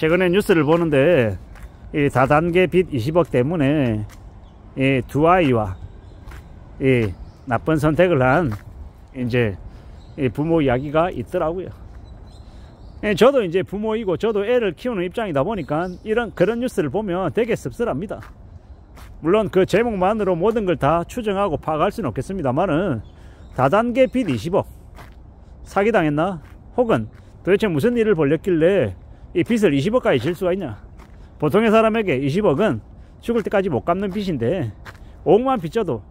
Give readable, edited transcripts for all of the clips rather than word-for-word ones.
최근에 뉴스를 보는데 이 다단계 빚 20억 때문에 이 두 아이와 이 나쁜 선택을 한 이제 이 부모 이야기가 있더라고요. 저도 이제 부모이고 저도 애를 키우는 입장이다 보니까 그런 뉴스를 보면 되게 씁쓸합니다. 물론 그 제목만으로 모든 걸 다 추정하고 파악할 수는 없겠습니다만은 다단계 빚 20억 사기당했나? 혹은 도대체 무슨 일을 벌렸길래 이 빚을 20억까지 질 수가 있냐? 보통의 사람에게 20억은 죽을 때까지 못 갚는 빚인데 5억만 빚져도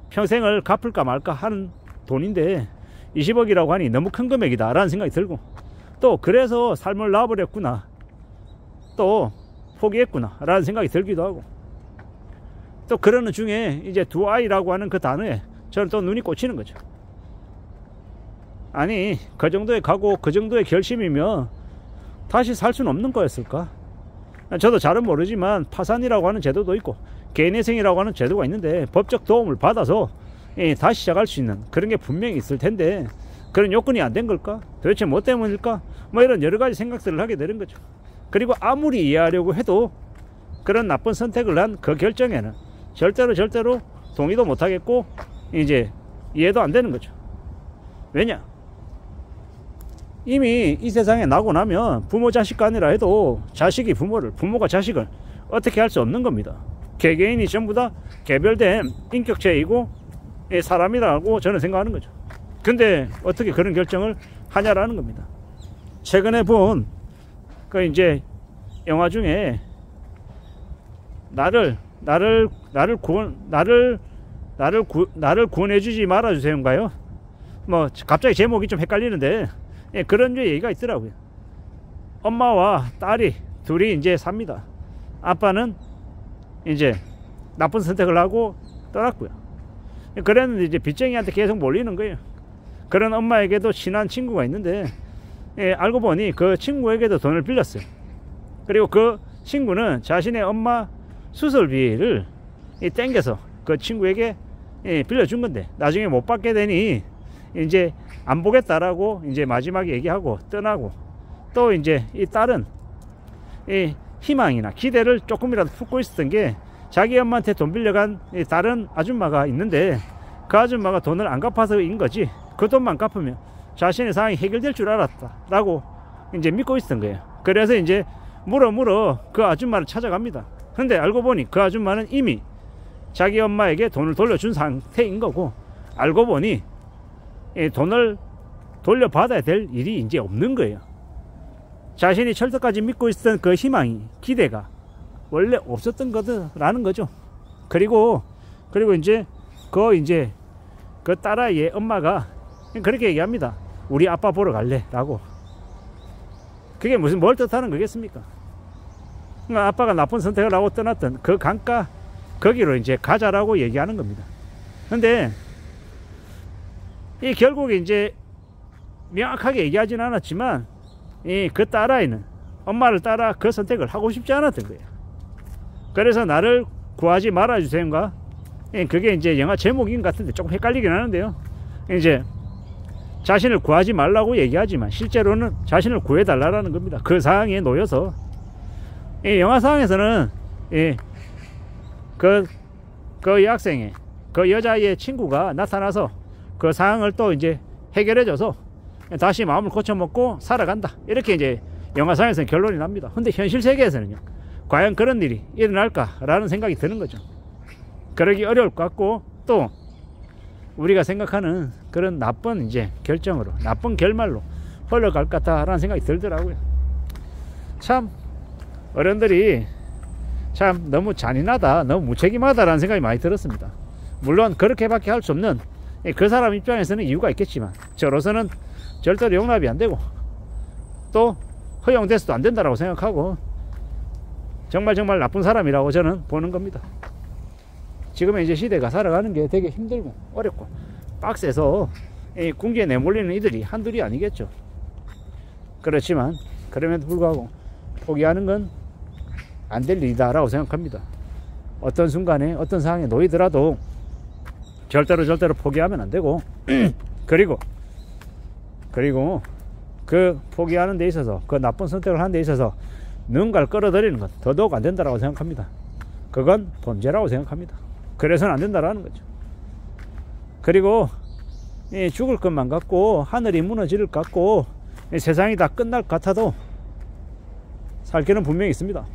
평생을 갚을까 말까 하는 돈인데 20억이라고 하니 너무 큰 금액이다 라는 생각이 들고, 또 그래서 삶을 놔버렸구나, 또 포기했구나 라는 생각이 들기도 하고, 또 그러는 중에 이제 두 아이라고 하는 그 단어에 저는 또 눈이 꽂히는 거죠. 아니 그 정도의 각오, 그 정도의 결심이면 다시 살 수는 없는 거였을까? 저도 잘은 모르지만 파산이라고 하는 제도도 있고 개인회생이라고 하는 제도가 있는데 법적 도움을 받아서 다시 시작할 수 있는 그런 게 분명히 있을 텐데 그런 요건이 안 된 걸까? 도대체 뭐 때문일까? 뭐 이런 여러 가지 생각들을 하게 되는 거죠. 그리고 아무리 이해하려고 해도 그런 나쁜 선택을 한 그 결정에는 절대로 동의도 못 하겠고 이제 이해도 안 되는 거죠. 왜냐? 이미 이 세상에 나고 나면 부모 자식가 아니라 해도 자식이 부모를, 부모가 자식을 어떻게 할 수 없는 겁니다. 개개인이 전부 다 개별된 인격체이고 사람이라고 저는 생각하는 거죠. 근데 어떻게 그런 결정을 하냐라는 겁니다. 최근에 본 그 이제 영화 중에 나를 구원해주지 말아주세요인가요? 뭐 갑자기 제목이 좀 헷갈리는데 그런 얘기가 있더라고요. 엄마와 딸이 둘이 이제 삽니다. 아빠는 이제 나쁜 선택을 하고 떠났고요. 그랬는데 이제 빚쟁이한테 계속 몰리는 거예요. 그런 엄마에게도 친한 친구가 있는데 알고 보니 그 친구에게도 돈을 빌렸어요. 그리고 그 친구는 자신의 엄마 수술비를 땡겨서 그 친구에게 빌려준 건데 나중에 못 받게 되니 이제 안 보겠다라고 이제 마지막에 얘기하고 떠나고, 또 이제 이 딸은 이 희망이나 기대를 조금이라도 품고 있었던 게 자기 엄마한테 돈 빌려간 다른 아줌마가 있는데 그 아줌마가 돈을 안 갚아서인 거지, 그 돈만 갚으면 자신의 상황이 해결될 줄 알았다라고 이제 믿고 있었던 거예요. 그래서 이제 물어 그 아줌마를 찾아갑니다. 근데 알고 보니 그 아줌마는 이미 자기 엄마에게 돈을 돌려준 상태인 거고, 알고 보니 돈을 돌려받아야 될 일이 이제 없는 거예요. 자신이 철저까지 믿고 있었던 그 희망이, 기대가 원래 없었던 거라는 거죠. 그리고 이제 그 딸아이의 엄마가 그렇게 얘기합니다. 우리 아빠 보러 갈래? 라고. 그게 뭘 뜻하는 거겠습니까? 그러니까 아빠가 나쁜 선택을 하고 떠났던 그 강가 거기로 이제 가자라고 얘기하는 겁니다. 근데 이 결국에 이제 명확하게 얘기하지는 않았지만 그 딸아이는 엄마를 따라 그 선택을 하고 싶지 않았던 거예요. 그래서 나를 구하지 말아주세요인가? 그게 이제 영화 제목인 것 같은데 조금 헷갈리긴 하는데요. 이제 자신을 구하지 말라고 얘기하지만 실제로는 자신을 구해달라는 겁니다. 그 상황에 놓여서. 영화 상황에서는 그 여학생의 그 여자의 친구가 나타나서 그 상황을 또 이제 해결해줘서 다시 마음을 고쳐먹고 살아간다, 이렇게 이제 영화상에서는 결론이 납니다. 근데 현실 세계에서는요, 과연 그런 일이 일어날까라는 생각이 드는 거죠. 그러기 어려울 것 같고, 또 우리가 생각하는 그런 나쁜 이제 결정으로, 나쁜 결말로 흘러갈 것 같다라는 생각이 들더라고요. 참 어른들이 참 너무 잔인하다, 너무 무책임하다라는 생각이 많이 들었습니다. 물론 그렇게밖에 할 수 없는 그 사람 입장에서는 이유가 있겠지만 저로서는 절대로 용납이 안 되고 또 허용돼서도 안 된다라고 생각하고 정말 나쁜 사람이라고 저는 보는 겁니다. 지금의 이제 시대가 살아가는 게 되게 힘들고 어렵고 빡세서 궁지에 내몰리는 이들이 한둘이 아니겠죠. 그렇지만 그럼에도 불구하고 포기하는 건 안 될 일이다 라고 생각합니다. 어떤 순간에 어떤 상황에 놓이더라도 절대로 포기하면 안 되고 그리고 그 포기하는 데 있어서, 그 나쁜 선택을 하는 데 있어서 누군가를 끌어들이는 것 더더욱 안 된다라고 생각합니다. 그건 범죄라고 생각합니다. 그래서는 안 된다라는 거죠. 그리고 죽을 것만 같고 하늘이 무너질 것 같고 세상이 다 끝날 것 같아도 살 길은 분명히 있습니다.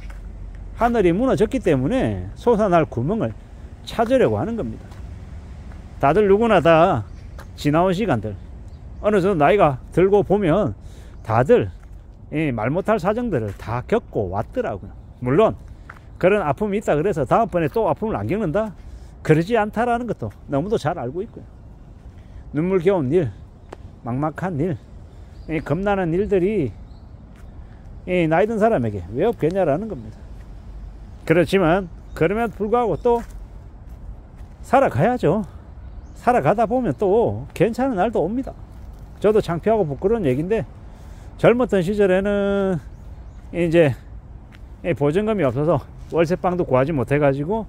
하늘이 무너졌기 때문에 솟아날 구멍을 찾으려고 하는 겁니다. 다들 누구나 다 지나온 시간들, 어느 정도 나이가 들고 보면 다들 말 못할 사정들을 다 겪고 왔더라고요. 물론 그런 아픔이 있다 그래서 다음번에 또 아픔을 안 겪는다? 그러지 않다라는 것도 너무도 잘 알고 있고요. 눈물겨운 일, 막막한 일, 겁나는 일들이 나이 든 사람에게 왜 없겠냐라는 겁니다. 그렇지만 그럼에도 불구하고 또 살아가야죠. 살아가다 보면 또 괜찮은 날도 옵니다. 저도 창피하고 부끄러운 얘기인데, 젊었던 시절에는 이제 보증금이 없어서 월세방도 구하지 못해가지고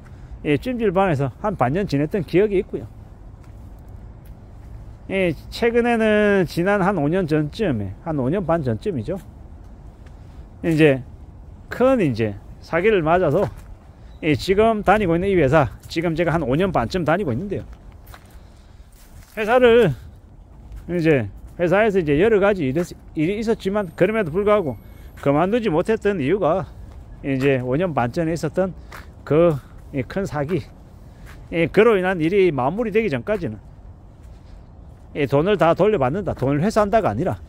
찜질방에서 한 반년 지냈던 기억이 있고요. 최근에는 지난 한 5년 전쯤에, 한 5년 반 전쯤이죠. 이제 큰 사기를 맞아서 지금 다니고 있는 이 회사, 지금 제가 한 5년 반쯤 다니고 있는데요. 회사를 회사에서 여러 가지 일이 있었지만 그럼에도 불구하고 그만두지 못했던 이유가 5년 반 전에 있었던 그 큰 사기, 그로 인한 일이 마무리되기 전까지는 돈을 다 돌려받는다, 돈을 회수한다가 아니라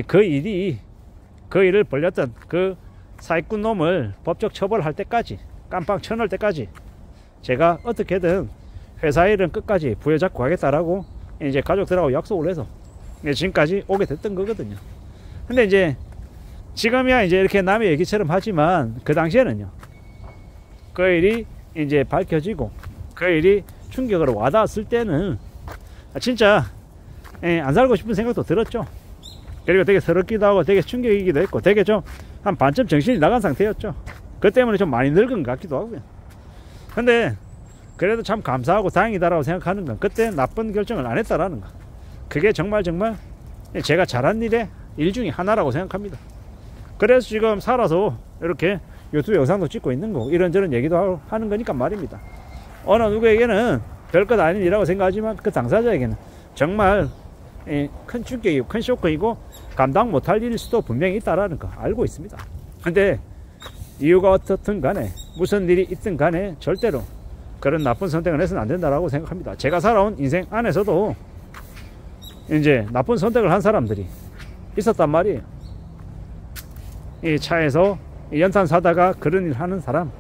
그 일을 벌렸던 그 사기꾼 놈을 법적 처벌할 때까지, 깜빵 쳐넣을 때까지 제가 어떻게든 회사 일은 끝까지 부여잡고 가겠다라고 가족들하고 약속을 해서 지금까지 오게 됐던 거거든요. 근데 지금이야 이렇게 남의 얘기처럼 하지만 그 당시에는요, 그 일이 밝혀지고 그 일이 충격으로 와닿았을 때는 진짜 안 살고 싶은 생각도 들었죠. 그리고 되게 서럽기도 하고 되게 충격이기도 했고 되게 좀 한 반쯤 정신이 나간 상태였죠. 그 때문에 좀 많이 늙은 것 같기도 하고요. 근데 그래도 참 감사하고 다행이다라고 생각하는 건 그때 나쁜 결정을 안 했다라는 거, 그게 정말 제가 잘한 일 중에 하나라고 생각합니다. 그래서 지금 살아서 이렇게 유튜브 영상도 찍고 있는 거고 이런저런 얘기도 하는 거니까 말입니다. 어느 누구에게는 별것 아닌 일이라고 생각하지만 그 당사자에게는 정말 큰 충격이고 큰 쇼크이고 감당 못할 일일 수도 분명히 있다라는 거 알고 있습니다. 근데 이유가 어떻든 간에 무슨 일이 있든 간에 절대로 그런 나쁜 선택을 해서는 안 된다라고 생각합니다. 제가 살아온 인생 안에서도 나쁜 선택을 한 사람들이 있었단 말이에요. 이 차에서 연탄 사다가 그런 일 하는 사람,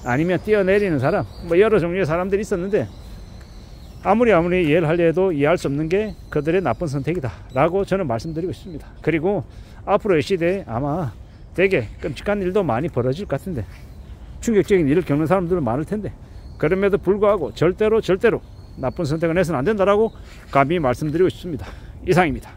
아니면 뛰어내리는 사람, 여러 종류의 사람들이 있었는데 아무리 이해를 하려 해도 이해할 수 없는 게 그들의 나쁜 선택이다 라고 저는 말씀드리고 싶습니다. 그리고 앞으로의 시대에 아마 되게 끔찍한 일도 많이 벌어질 것 같은데, 충격적인 일을 겪는 사람들은 많을 텐데, 그럼에도 불구하고 절대로 나쁜 선택을 해서는 안 된다라고 감히 말씀드리고 싶습니다. 이상입니다.